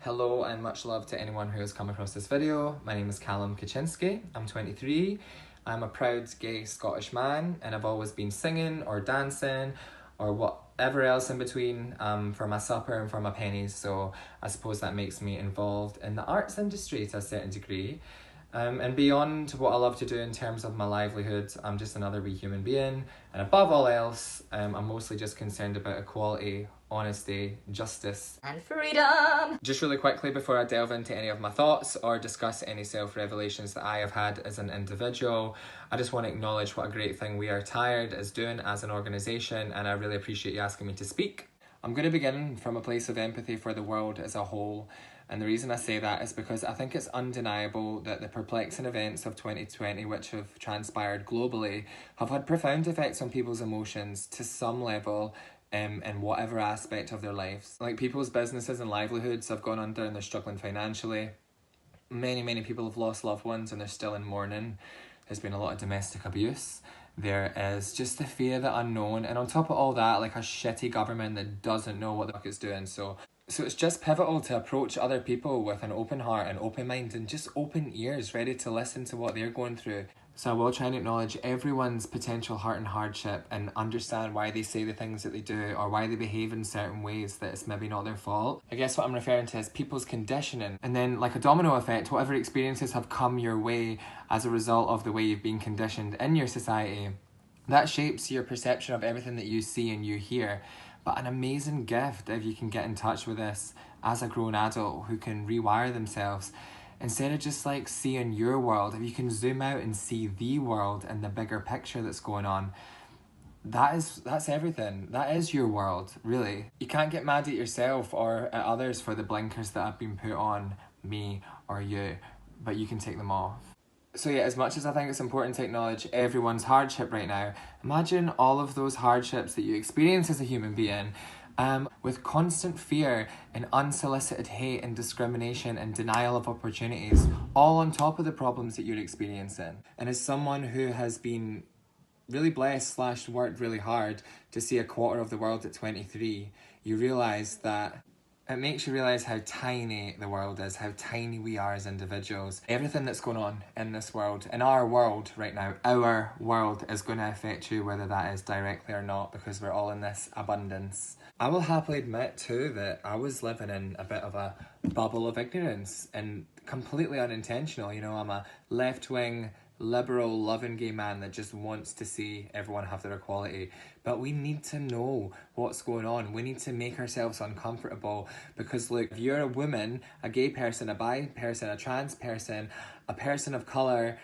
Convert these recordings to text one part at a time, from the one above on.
Hello and much love to anyone who has come across this video. My name is Callum Kaczynski, I'm 23. I'm a proud gay Scottish man and I've always been singing or dancing or whatever else in between for my supper and for my pennies, so I suppose that makes me involved in the arts industry to a certain degree. And beyond what I love to do in terms of my livelihood, I'm just another wee human being, and above all else, I'm mostly just concerned about equality, honesty, justice and freedom. Just really quickly before I delve into any of my thoughts or discuss any self-revelations that I have had as an individual, I just want to acknowledge what a great thing We Are Tired is doing as an organisation, and I really appreciate you asking me to speak. I'm going to begin from a place of empathy for the world as a whole, and the reason I say that is because I think it's undeniable that the perplexing events of 2020, which have transpired globally, have had profound effects on people's emotions to some level in whatever aspect of their lives. Like, people's businesses and livelihoods have gone under and they're struggling financially. Many people have lost loved ones and they're still in mourning. There's been a lot of domestic abuse. There is just the fear of the unknown, and on top of all that, like a shitty government that doesn't know what the fuck it's doing. So it's just pivotal to approach other people with an open heart and open mind and just open ears, ready to listen to what they're going through. So I will try and acknowledge everyone's potential hurt and hardship and understand why they say the things that they do or why they behave in certain ways that it's maybe not their fault. I guess what I'm referring to is people's conditioning. And then, like a domino effect, whatever experiences have come your way as a result of the way you've been conditioned in your society, that shapes your perception of everything that you see and you hear. But an amazing gift if you can get in touch with this as a grown adult who can rewire themselves. Instead of just like seeing your world, if you can zoom out and see the world and the bigger picture that's going on, that's everything. That is your world, really. You can't get mad at yourself or at others for the blinkers that have been put on me or you, but you can take them off. So yeah, as much as I think it's important to acknowledge everyone's hardship right now, imagine all of those hardships that you experience as a human being, with constant fear and unsolicited hate and discrimination and denial of opportunities, all on top of the problems that you're experiencing. And as someone who has been really blessed / worked really hard to see a quarter of the world at 23, you realise that it makes you realise how tiny the world is, how tiny we are as individuals. Everything that's going on in this world, in our world right now, our world is going to affect you, whether that is directly or not, because we're all in this abundance. I will happily admit too that I was living in a bit of a bubble of ignorance and completely unintentional. You know, I'm a left-wing, liberal, loving gay man that just wants to see everyone have their equality. But we need to know what's going on. We need to make ourselves uncomfortable, because look, if you're a woman, a gay person, a bi person, a trans person, a person of colour,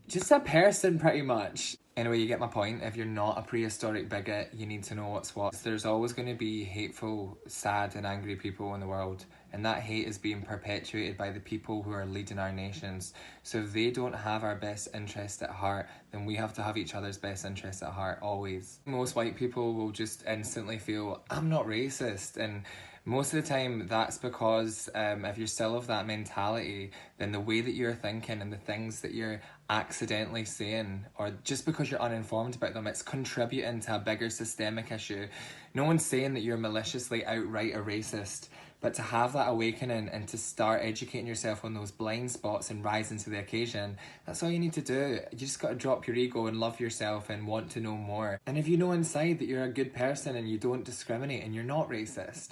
just a person pretty much. Anyway, you get my point. If you're not a prehistoric bigot, you need to know what's what. There's always going to be hateful, sad and angry people in the world, and that hate is being perpetuated by the people who are leading our nations. So if they don't have our best interest at heart, then we have to have each other's best interest at heart, always. Most white people will just instantly feel, I'm not racist, and most of the time that's because if you're still of that mentality, then the way that you're thinking and the things that you're accidentally saying, or just because you're uninformed about them, it's contributing to a bigger systemic issue. No one's saying that you're maliciously outright a racist, but to have that awakening and to start educating yourself on those blind spots and rising to the occasion, that's all you need to do. You just got to drop your ego and love yourself and want to know more. And if you know inside that you're a good person and you don't discriminate and you're not racist,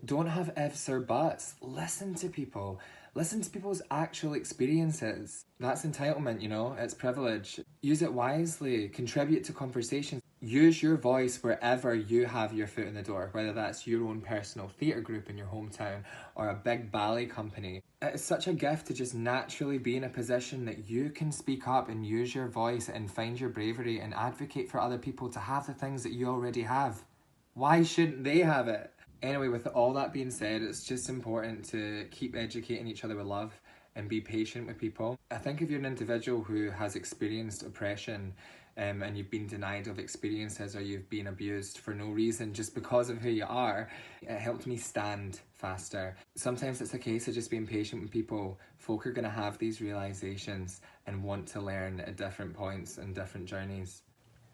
don't have ifs or buts. Listen to people. Listen to people's actual experiences. That's entitlement, you know, it's privilege. Use it wisely, contribute to conversations. Use your voice wherever you have your foot in the door, whether that's your own personal theatre group in your hometown or a big ballet company. It's such a gift to just naturally be in a position that you can speak up and use your voice and find your bravery and advocate for other people to have the things that you already have. Why shouldn't they have it? Anyway, with all that being said, it's just important to keep educating each other with love and be patient with people. I think if you're an individual who has experienced oppression and you've been denied of experiences or you've been abused for no reason just because of who you are, it helped me stand faster. Sometimes it's a case of just being patient with people. Folk are going to have these realizations and want to learn at different points and different journeys.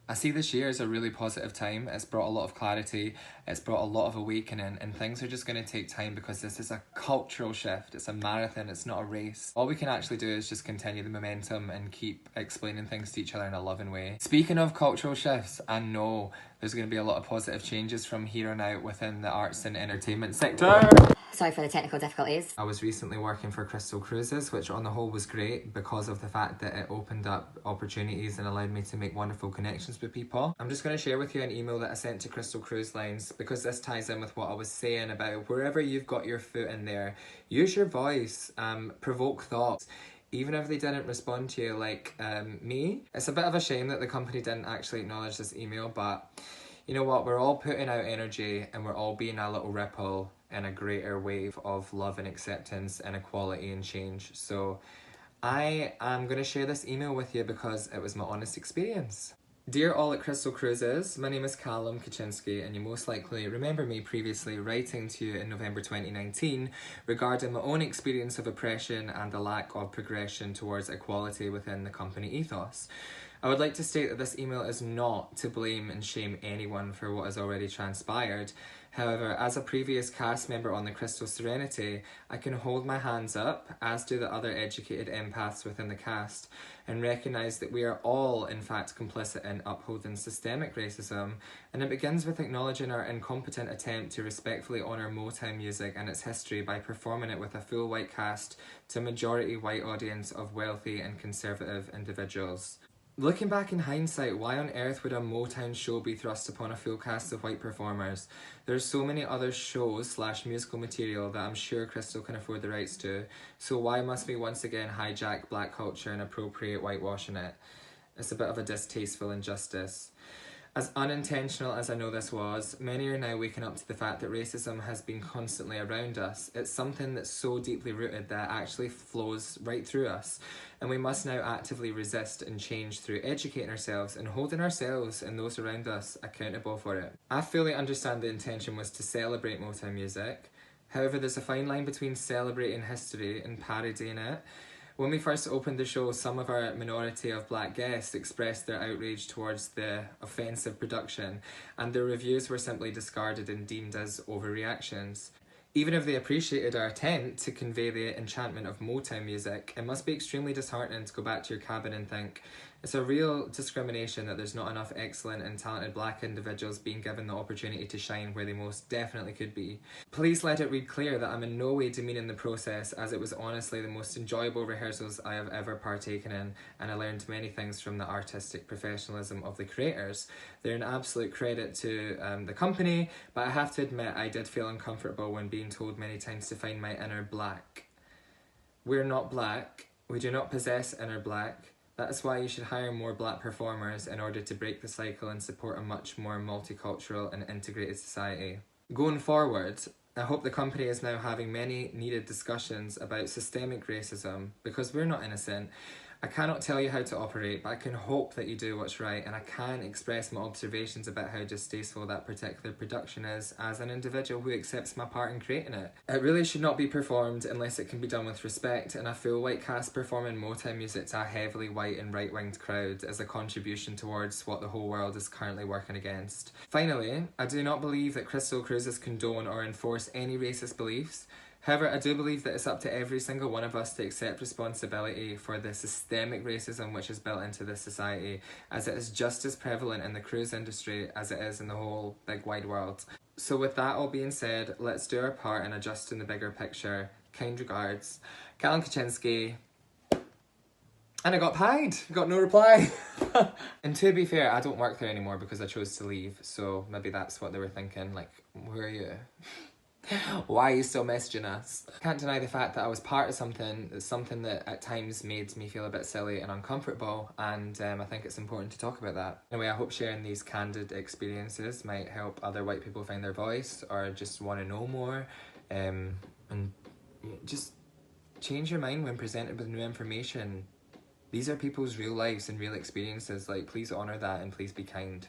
I see this year as a really positive time. It's brought a lot of clarity, it's brought a lot of awakening, and things are just going to take time because this is a cultural shift. It's a marathon, it's not a race. All we can actually do is just continue the momentum and keep explaining things to each other in a loving way. Speaking of cultural shifts, I know there's going to be a lot of positive changes from here on out within the arts and entertainment sector. Sorry for the technical difficulties. I was recently working for Crystal Cruises, which on the whole was great because of the fact that it opened up opportunities and allowed me to make wonderful connections with people. I'm just going to share with you an email that I sent to Crystal Cruise Lines because this ties in with what I was saying about wherever you've got your foot in there, use your voice, provoke thoughts. Even if they didn't respond to you like me. It's a bit of a shame that the company didn't actually acknowledge this email, but you know what, we're all putting out energy and we're all being a little ripple in a greater wave of love and acceptance and equality and change. So I am going to share this email with you because it was my honest experience. Dear all at Crystal Cruises, my name is Callum Kaczynski and you most likely remember me previously writing to you in November 2019 regarding my own experience of oppression and the lack of progression towards equality within the company ethos. I would like to state that this email is not to blame and shame anyone for what has already transpired. However, as a previous cast member on the Crystal Serenity, I can hold my hands up, as do the other educated empaths within the cast, and recognise that we are all in fact complicit in upholding systemic racism, and it begins with acknowledging our incompetent attempt to respectfully honour Motown music and its history by performing it with a full white cast to a majority white audience of wealthy and conservative individuals. Looking back in hindsight, why on earth would a Motown show be thrust upon a full cast of white performers? There's so many other shows / musical material that I'm sure Crystal can afford the rights to, so why must we once again hijack black culture and appropriate whitewashing it? It's a bit of a distasteful injustice. As unintentional as I know this was, many are now waking up to the fact that racism has been constantly around us. It's something that's so deeply rooted that it actually flows right through us. And we must now actively resist and change through educating ourselves and holding ourselves and those around us accountable for it. I fully understand the intention was to celebrate Motown music. However, there's a fine line between celebrating history and parodying it. When we first opened the show, some of our minority of black guests expressed their outrage towards the offensive production, and their reviews were simply discarded and deemed as overreactions. Even if they appreciated our attempt to convey the enchantment of Motown music, it must be extremely disheartening to go back to your cabin and think, it's a real discrimination that there's not enough excellent and talented black individuals being given the opportunity to shine where they most definitely could be. Please let it read clear that I'm in no way demeaning the process, as it was honestly the most enjoyable rehearsals I have ever partaken in, and I learned many things from the artistic professionalism of the creators. They're an absolute credit to the company, but I have to admit I did feel uncomfortable when being told many times to find my inner black. We're not black. We do not possess inner black. That is why you should hire more black performers in order to break the cycle and support a much more multicultural and integrated society. Going forward, I hope the company is now having many needed discussions about systemic racism, because we're not innocent. I cannot tell you how to operate, but I can hope that you do what's right, and I can express my observations about how distasteful that particular production is as an individual who accepts my part in creating it. It really should not be performed unless it can be done with respect, and a full white cast performing Motown music to a heavily white and right-winged crowd is a contribution towards what the whole world is currently working against. Finally, I do not believe that Crystal Cruises condone or enforce any racist beliefs. However, I do believe that it's up to every single one of us to accept responsibility for the systemic racism which is built into this society, as it is just as prevalent in the cruise industry as it is in the whole big wide world. So with that all being said, let's do our part in adjusting the bigger picture. Kind regards, Callum Kaczynski. And I got pied, got no reply. And to be fair, I don't work there anymore because I chose to leave, so maybe that's what they were thinking, like, where are you? Why are you still messaging us? Can't deny the fact that I was part of something that at times made me feel a bit silly and uncomfortable, and I think it's important to talk about that. Anyway, I hope sharing these candid experiences might help other white people find their voice or just want to know more, and just change your mind when presented with new information. These are people's real lives and real experiences, like, please honour that and please be kind.